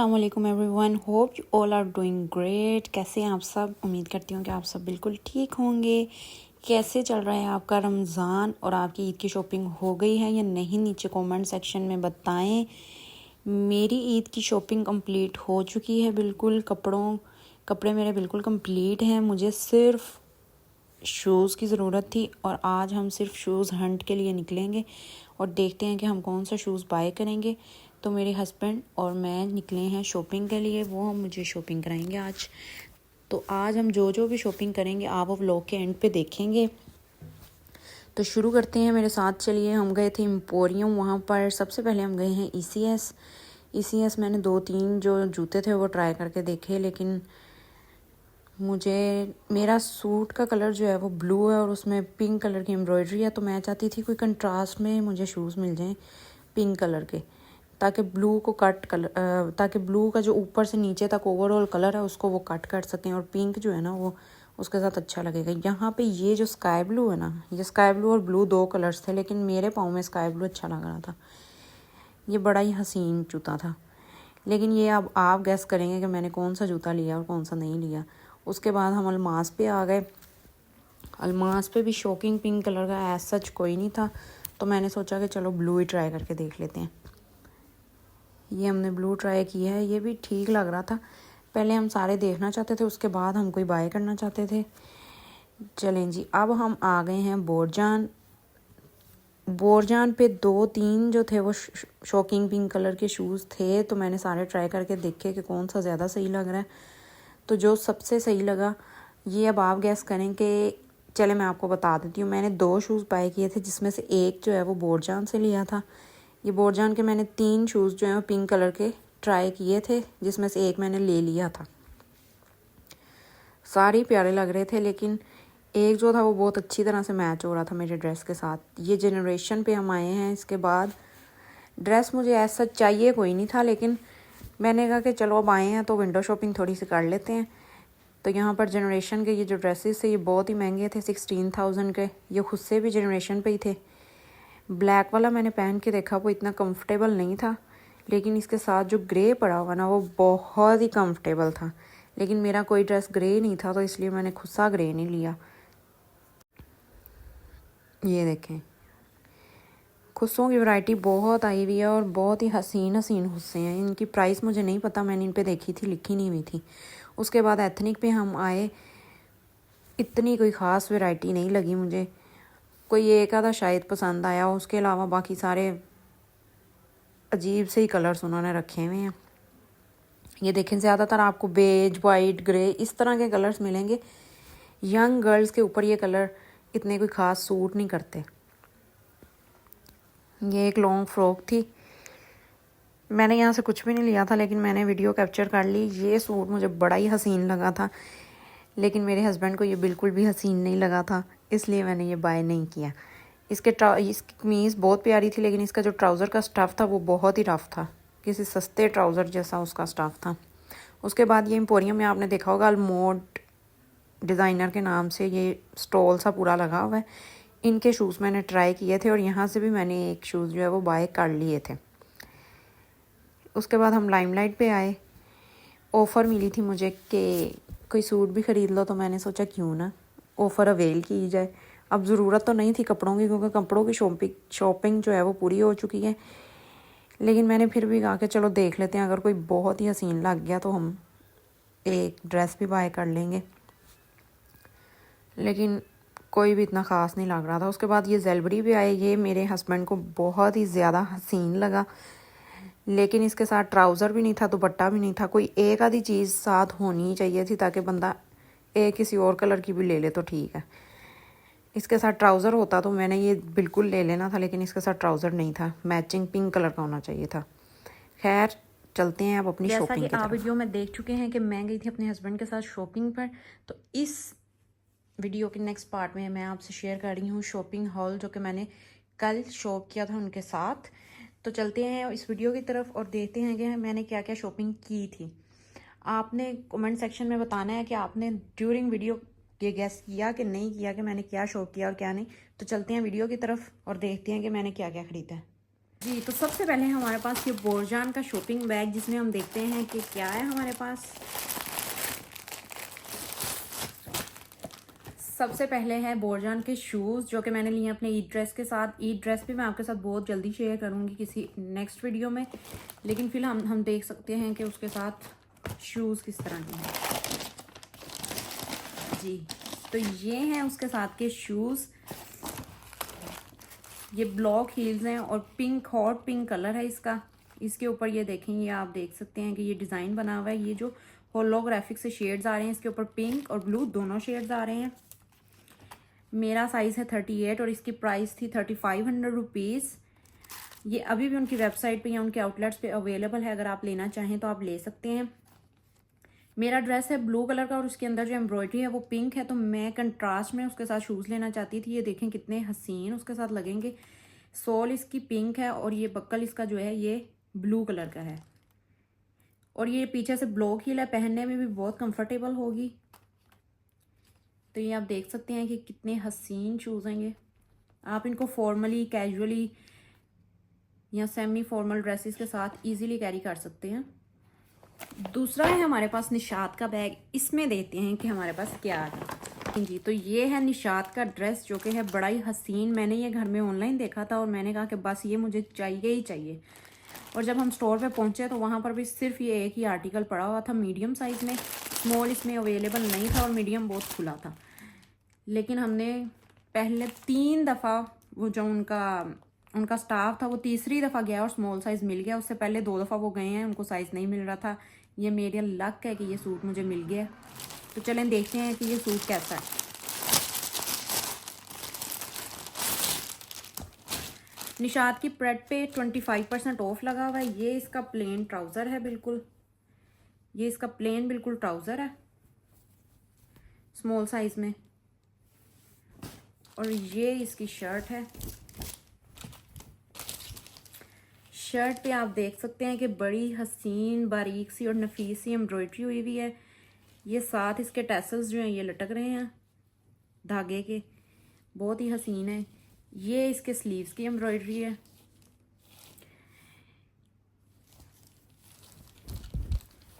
अस्सलामुअलैकुम everyone, hope you all are doing great. कैसे हैं आप सब? उम्मीद करती हूँ कि आप सब बिल्कुल ठीक होंगे। कैसे चल रहा है आपका रमज़ान और आपकी ईद की शॉपिंग हो गई है या नहीं? नीचे कमेंट सेक्शन में बताएं। मेरी ईद की शॉपिंग कंप्लीट हो चुकी है बिल्कुल। कपड़े मेरे बिल्कुल कंप्लीट हैं। मुझे सिर्फ शूज़ की ज़रूरत थी और आज हम सिर्फ शूज़ हंट के लिए निकलेंगे और देखते हैं कि हम कौन सा शूज़ बाय करेंगे। तो मेरे हस्बैंड और मैं निकले हैं शॉपिंग के लिए, वो हम मुझे शॉपिंग कराएंगे आज। तो आज हम जो भी शॉपिंग करेंगे आप व्लॉग के एंड पे देखेंगे। तो शुरू करते हैं, मेरे साथ चलिए। हम गए थे एम्पोरियम, वहाँ पर सबसे पहले हम गए हैं ECS। मैंने 2-3 जो जूते थे वो ट्राई करके देखे, लेकिन मेरा सूट का कलर जो है वो ब्लू है और उसमें पिंक कलर की एम्ब्रॉयडरी है। तो मैं चाहती थी कोई कंट्रास्ट में मुझे शूज़ मिल जाएं पिंक कलर के, ताकि ताकि ब्लू का जो ऊपर से नीचे तक ओवरऑल कलर है उसको वो कट कर सकें और पिंक जो है ना वो उसके साथ अच्छा लगेगा। यहाँ पे ये जो स्काई ब्लू है ना, ये स्काई ब्लू और ब्लू 2 कलर्स थे, लेकिन मेरे पाँव में स्काई ब्लू अच्छा लग रहा था। ये बड़ा ही हसीन जूता था, लेकिन ये अब आप गैस करेंगे कि मैंने कौन सा जूता लिया और कौन सा नहीं लिया। उसके बाद हम अलमास पे आ गए। अलमास पे भी शॉकिंग पिंक कलर का एज सच कोई नहीं था, तो मैंने सोचा कि चलो ब्लू ही ट्राई करके देख लेते हैं। ये हमने ब्लू ट्राई किया है, ये भी ठीक लग रहा था। पहले हम सारे देखना चाहते थे, उसके बाद हम कोई बाय करना चाहते थे। चलें जी, अब हम आ गए हैं बोरजान पे 2-3 जो थे वो शॉकिंग पिंक कलर के शूज़ थे, तो मैंने सारे ट्राई करके देखे कि कौन सा ज़्यादा सही लग रहा है। तो जो सबसे सही लगा ये अब आप गैस करें कि चले मैं आपको बता देती हूँ। मैंने 2 शूज़ बाय किए थे, जिसमें से एक जो है वो बोरजान से लिया था। ये बोरजान के मैंने 3 शूज़ जो हैं वो पिंक कलर के ट्राई किए थे, जिसमें से एक मैंने ले लिया था। सारे प्यारे लग रहे थे, लेकिन एक जो था वो बहुत अच्छी तरह से मैच हो रहा था मेरे ड्रेस के साथ। ये जनरेशन पे हम आए हैं। इसके बाद ड्रेस मुझे ऐसा चाहिए कोई नहीं था, लेकिन मैंने कहा कि चलो अब आए हैं तो विंडो शॉपिंग थोड़ी सी कर लेते हैं। तो यहाँ पर जनरेशन के ये जो ड्रेसेस थे ये बहुत ही महंगे थे, 16,000 के। ये खुद से भी जनरेशन पे ही थे। ब्लैक वाला मैंने पहन के देखा, वो इतना कंफर्टेबल नहीं था, लेकिन इसके साथ जो ग्रे पड़ा हुआ ना वो बहुत ही कंफर्टेबल था। लेकिन मेरा कोई ड्रेस ग्रे नहीं था, तो इसलिए मैंने खुद सा ग्रे नहीं लिया। ये देखें, खुस्सों की वैरायटी बहुत आई हुई है और बहुत ही हसीन हसीन खुस्से हैं। इनकी प्राइस मुझे नहीं पता, मैंने इन पे देखी थी, लिखी नहीं हुई थी। उसके बाद एथनिक पे हम आए, इतनी कोई ख़ास वैरायटी नहीं लगी मुझे। कोई एक आधा शायद पसंद आया, उसके अलावा बाकी सारे अजीब से ही कलर्स उन्होंने रखे हुए हैं। ये देखें, ज़्यादातर आपको बेज, वाइट, ग्रे इस तरह के कलर्स मिलेंगे। यंग गर्ल्स के ऊपर ये कलर इतने कोई ख़ास सूट नहीं करते। ये एक लॉन्ग फ्रॉक थी, मैंने यहाँ से कुछ भी नहीं लिया था, लेकिन मैंने वीडियो कैप्चर कर ली। ये सूट मुझे बड़ा ही हसीन लगा था, लेकिन मेरे हस्बैंड को ये बिल्कुल भी हसीन नहीं लगा था, इसलिए मैंने ये बाय नहीं किया। इसकी कमीज़ बहुत प्यारी थी, लेकिन इसका जो ट्राउज़र का स्टफ़ था वो बहुत ही रफ़ था, किसी सस्ते ट्राउज़र जैसा उसका स्टफ़ था। उसके बाद ये एम्पोरियम में आपने देखा होगा अल्मोड डिज़ाइनर के नाम से ये स्टॉल सा पूरा लगा हुआ है। इनके शूज़ मैंने ट्राई किए थे और यहाँ से भी मैंने एक शूज़ जो है वो बाय कर लिए थे। उसके बाद हम लाइमलाइट पे आए। ऑफ़र मिली थी मुझे कि कोई सूट भी ख़रीद लो, तो मैंने सोचा क्यों ना ऑफ़र अवेल की जाए। अब ज़रूरत तो नहीं थी कपड़ों की, क्योंकि कपड़ों की शॉपिंग जो है वो पूरी हो चुकी है, लेकिन मैंने फिर भी कहा कि चलो देख लेते हैं, अगर कोई बहुत ही हसीन लग गया तो हम एक ड्रेस भी बाय कर लेंगे। लेकिन कोई भी इतना ख़ास नहीं लग रहा था। उसके बाद ये ज़ेलबरी भी आए। ये मेरे हस्बैंड को बहुत ही ज़्यादा हसीन लगा, लेकिन इसके साथ ट्राउज़र भी नहीं था, दुपट्टा भी नहीं था। कोई एक आधी चीज़ साथ होनी चाहिए थी, ताकि बंदा एक किसी और कलर की भी ले ले तो ठीक है। इसके साथ ट्राउज़र होता तो मैंने ये बिल्कुल ले लेना था, लेकिन इसके साथ ट्राउज़र नहीं था, मैचिंग पिंक कलर का होना चाहिए था। खैर चलते हैं अब अपनी शॉपिंग की तरफ। आप वीडियो में देख चुके हैं कि मैं गई थी अपने हस्बैंड के साथ शॉपिंग पर, तो इस वीडियो के नेक्स्ट पार्ट में मैं आपसे शेयर कर रही हूँ शॉपिंग हॉल, जो कि मैंने कल शॉप किया था उनके साथ। तो चलते हैं इस वीडियो की तरफ और देखते हैं कि मैंने क्या क्या शॉपिंग की थी। आपने कमेंट सेक्शन में बताना है कि आपने ड्यूरिंग वीडियो ये गेस किया कि नहीं किया कि मैंने क्या शॉप किया और क्या नहीं। तो चलते हैं वीडियो की तरफ और देखते हैं कि मैंने क्या क्या ख़रीदा है। जी, तो सबसे पहले हमारे पास ये बोरजान का शॉपिंग बैग, जिसमें हम देखते हैं कि क्या है हमारे पास। सबसे पहले है बोरजान के शूज़, जो कि मैंने लिए अपने ईद ड्रेस के साथ। ईद ड्रेस भी मैं आपके साथ बहुत जल्दी शेयर करूंगी किसी नेक्स्ट वीडियो में, लेकिन फिलहाल हम देख सकते हैं कि उसके साथ शूज़ किस तरह के हैं। जी, तो ये हैं उसके साथ के शूज़। ये ब्लॉक हील्स हैं और पिंक, हॉट पिंक कलर है इसका। इसके ऊपर ये देखें, ये आप देख सकते हैं कि ये डिज़ाइन बना हुआ है। ये जो होलोग्राफिक से शेड्स आ रहे हैं, इसके ऊपर पिंक और ब्लू दोनों शेड्स आ रहे हैं। मेरा साइज़ है 38 और इसकी प्राइस थी 3500 रुपीज़। ये अभी भी उनकी वेबसाइट पे या उनके आउटलेट्स पे अवेलेबल है, अगर आप लेना चाहें तो आप ले सकते हैं। मेरा ड्रेस है ब्लू कलर का और उसके अंदर जो एम्ब्रॉयडरी है वो पिंक है, तो मैं कंट्रास्ट में उसके साथ शूज़ लेना चाहती थी। ये देखें कितने हसीन उसके साथ लगेंगे। सोल इसकी पिंक है और ये बक्कल इसका जो है ये ब्लू कलर का है, और ये पीछे से ब्लॉक हील है, पहनने में भी बहुत कंफर्टेबल होगी। तो ये आप देख सकते हैं कि कितने हसीन शूज़ हैं ये। आप इनको फॉर्मली, कैजुअली या सेमी फॉर्मल ड्रेसेस के साथ इजीली कैरी कर सकते हैं। दूसरा है हमारे पास निशात का बैग। इसमें देते हैं कि हमारे पास क्या है। जी, तो ये है निशात का ड्रेस, जो कि है बड़ा ही हसीन। मैंने ये घर में ऑनलाइन देखा था और मैंने कहा कि बस ये मुझे चाहिए ही चाहिए। और जब हम स्टोर पे पहुंचे तो वहाँ पर भी सिर्फ ये एक ही आर्टिकल पड़ा हुआ था मीडियम साइज़ में। स्मॉल इसमें अवेलेबल नहीं था और मीडियम बहुत खुला था। लेकिन हमने पहले 3 दफ़ा, वो जो उनका स्टाफ था वो तीसरी दफ़ा गया और स्मॉल साइज़ मिल गया। उससे पहले 2 दफ़ा वो गए हैं, उनको साइज़ नहीं मिल रहा था। ये मेरा लक है कि ये सूट मुझे मिल गया। तो चलें देखते हैं कि ये सूट कैसा है। निशात की प्रेड पे 25% ऑफ लगा हुआ है। ये इसका प्लेन ट्राउज़र है, बिल्कुल ये इसका प्लेन बिल्कुल ट्राउज़र है स्मॉल साइज़ में, और ये इसकी शर्ट है। शर्ट पे आप देख सकते हैं कि बड़ी हसीन, बारीक सी और नफीस सी एम्ब्रॉयडरी हुई हुई है। ये साथ इसके टैसल्स जो हैं ये लटक रहे हैं धागे के, बहुत ही हसीन है। ये इसके स्लीव्स की एम्ब्रॉयडरी है।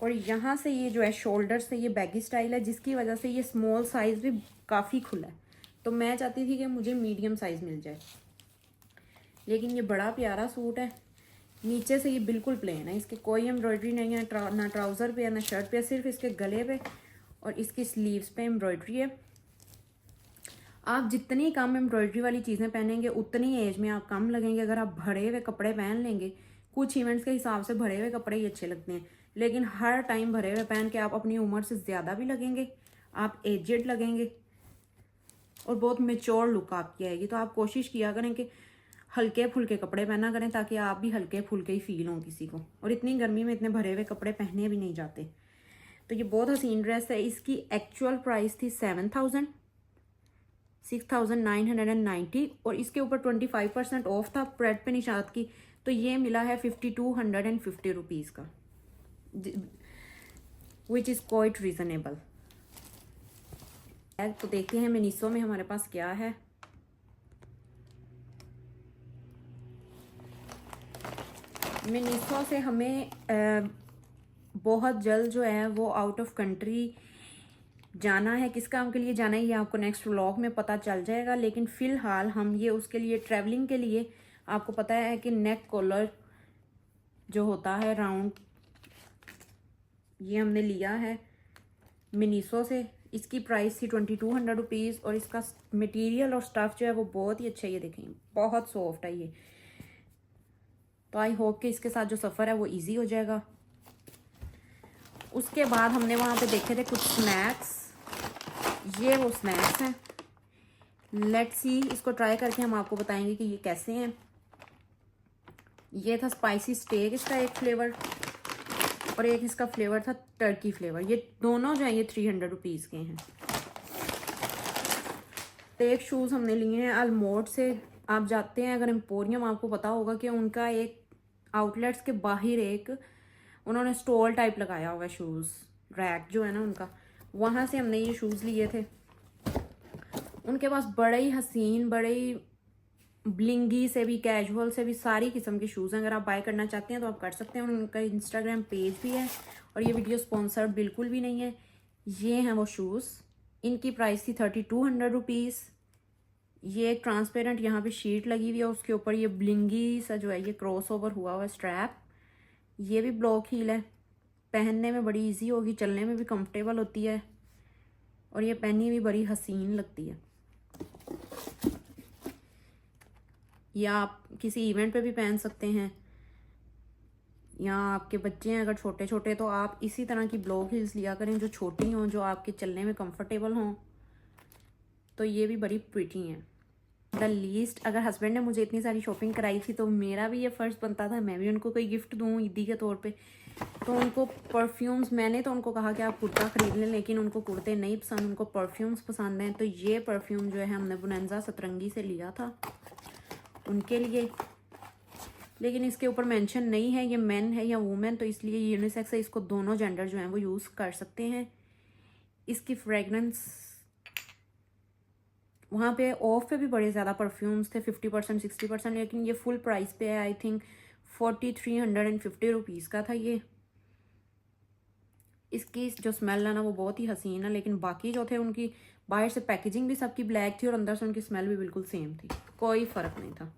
और यहाँ से ये जो है शोल्डर से ये बैगी स्टाइल है, जिसकी वजह से ये स्मॉल साइज़ भी काफ़ी खुला है। तो मैं चाहती थी कि मुझे मीडियम साइज़ मिल जाए, लेकिन ये बड़ा प्यारा सूट है। नीचे से ये बिल्कुल प्लेन है, इसके कोई एम्ब्रॉयडरी नहीं है, ना ट्राउज़र पे है ना शर्ट पे, सिर्फ इसके गले पे और इसकी स्लीव्स पे एम्ब्रॉयडरी है। आप जितनी कम एम्ब्रॉयडरी वाली चीज़ें पहनेंगे उतनी एज में आप कम लगेंगे। अगर आप भरे हुए कपड़े पहन लेंगे, कुछ इवेंट्स के हिसाब से भरे हुए कपड़े ही अच्छे लगते हैं, लेकिन हर टाइम भरे हुए पहन के आप अपनी उम्र से ज़्यादा भी लगेंगे, आप एजेड लगेंगे और बहुत मेच्योर लुक आपकी आएगी। तो आप कोशिश किया करें कि हल्के फुल्के कपड़े पहना करें, ताकि आप भी हल्के फुल्के ही फील हों किसी को। और इतनी गर्मी में इतने भरे हुए कपड़े पहने भी नहीं जाते। तो ये बहुत हसीन ड्रेस है। इसकी एक्चुअल प्राइस थी 6,990 और इसके ऊपर 25% ऑफ था प्रेड पे निशात की, तो ये मिला है 5250 रुपीज़ का, विच इज़ क्वाइट रीज़नेबल। तो देखते हैं मिनीसो में हमारे पास क्या है। मिनीसो से हमें बहुत जल्द जो है वो आउट ऑफ कंट्री जाना है। किस काम के लिए जाना है ये आपको नेक्स्ट व्लॉग में पता चल जाएगा, लेकिन फ़िलहाल हम ये उसके लिए ट्रैवलिंग के लिए, आपको पता है कि नेक कॉलर जो होता है राउंड, ये हमने लिया है मिनीसो से। इसकी प्राइस थी 2200 रुपीज़ और इसका मटेरियल और स्टफ़ जो है वो बहुत ही अच्छा है। ये देखें बहुत सॉफ्ट है ये। तो आई होप कि इसके साथ जो सफ़र है वो इजी हो जाएगा। उसके बाद हमने वहाँ पे देखे थे कुछ स्नैक्स, ये वो स्नैक्स हैं। लेट्स सी, इसको ट्राई करके हम आपको बताएंगे कि ये कैसे हैं। ये था स्पाइसी स्टेक, इसका एक फ्लेवर, और एक इसका फ्लेवर था टर्की फ्लेवर। ये दोनों जो हैं ये 300 रुपीज़ के हैं। तो एक शूज़ हमने लिए हैं अल्मोड से। आप जाते हैं अगर एम्पोरियम, आपको पता होगा कि उनका एक आउटलेट्स के बाहर एक उन्होंने स्टॉल टाइप लगाया हुआ है, शूज़ रैक जो है ना उनका, वहाँ से हमने ये शूज़ लिए थे। उनके पास बड़े ही हसीन, बड़े ही ब्लिंगी से भी, कैजुअल से भी, सारी किस्म के शूज़ हैं। अगर आप बाय करना चाहते हैं तो आप कर सकते हैं। उनका इंस्टाग्राम पेज भी है और ये वीडियो स्पॉन्सर्ड बिल्कुल भी नहीं है। ये हैं वो शूज़, इनकी प्राइस थी 3200 रुपीज़। ये एक ट्रांसपेरेंट यहाँ पे शीट लगी हुई है, उसके ऊपर ये ब्लिंगी सा जो है ये क्रॉस ओवर हुआ हुआ स्ट्रैप। ये भी ब्लॉक हील है, पहनने में बड़ी इजी होगी, चलने में भी कंफर्टेबल होती है और ये पहनी हुई बड़ी हसीन लगती है। या आप किसी इवेंट पे भी पहन सकते हैं, या आपके बच्चे हैं अगर छोटे छोटे तो आप इसी तरह की ब्लॉक हील्स लिया करें जो छोटी हों, जो आपके चलने में कंफर्टेबल हों। तो ये भी बड़ी प्रिटी हैं। द लीस्ट, अगर हस्बैंड ने मुझे इतनी सारी शॉपिंग कराई थी तो मेरा भी ये फ़र्ज़ बनता था मैं भी उनको कोई गिफ्ट दूँ ईदी के तौर पे। तो उनको परफ्यूम्स, मैंने तो उनको कहा कि आप कुर्ता ख़रीद लें, लेकिन उनको कुर्ते नहीं पसंद, उनको परफ्यूम्स पसंद हैं। तो ये परफ्यूम जो है हमने बुनंजा सतरंगी से लिया था उनके लिए, लेकिन इसके ऊपर मेंशन नहीं है ये मेन है या वुमेन, तो इसलिए यूनिसेक्स है, इसको दोनों जेंडर जो हैं वो यूज़ कर सकते हैं। इसकी फ्रेगरेंस, वहाँ पे ऑफ पे भी बड़े ज़्यादा परफ्यूम्स थे 50% 60%, लेकिन ये फुल प्राइस पे है। आई थिंक 4350 रुपीज़ का था ये। इसकी जो स्मेल है ना वो बहुत ही हसीन है, लेकिन बाकी जो थे उनकी बाहर से पैकेजिंग भी सबकी ब्लैक थी और अंदर से उनकी स्मेल भी बिल्कुल सेम थी, कोई फ़र्क नहीं था।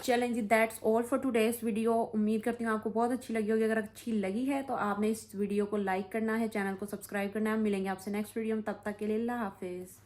चलें जी, that's all for today's video. उम्मीद करती हूँ आपको बहुत अच्छी लगी होगी। अगर अच्छी लगी है तो आपने इस वीडियो को लाइक करना है, चैनल को सब्सक्राइब करना है। मिलेंगे आपसे नेक्स्ट वीडियो में, तब तक के लिए अल्लाह हाफिज़।